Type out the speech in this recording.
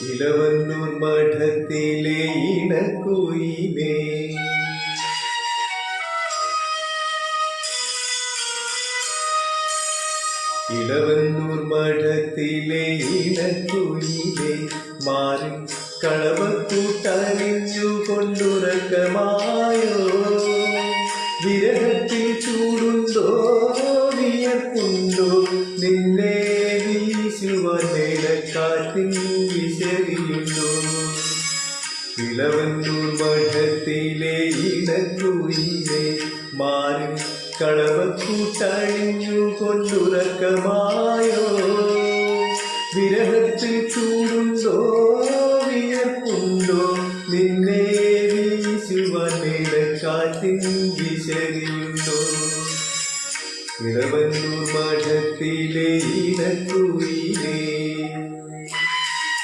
ഇളവന്നൂർ മഠത്തിലെ ഇണക്കുയിലേ, ഇളവന്നൂർ മഠത്തിലെ ഇണക്കുയിലേ, മാറി കളവക്കൂട്ടലിഞ്ഞു കൊണ്ടുറക്കമായോ? വിരഹത്തിൽ ചൂടുണ്ടോ, വിയർപ്പുണ്ടോ? നിന്നെ വീശുവാൻ മേലക്കാറ്റിൻ വിശറിയുണ്ടോ? ഇളവന്നൂർ മഠത്തിലെ ഇണക്കുയിലേ, മാറി കളവക്കൂട്ടലിഞ്ഞു കൊണ്ടുറക്കമായോ? വിരഹത്തിൽ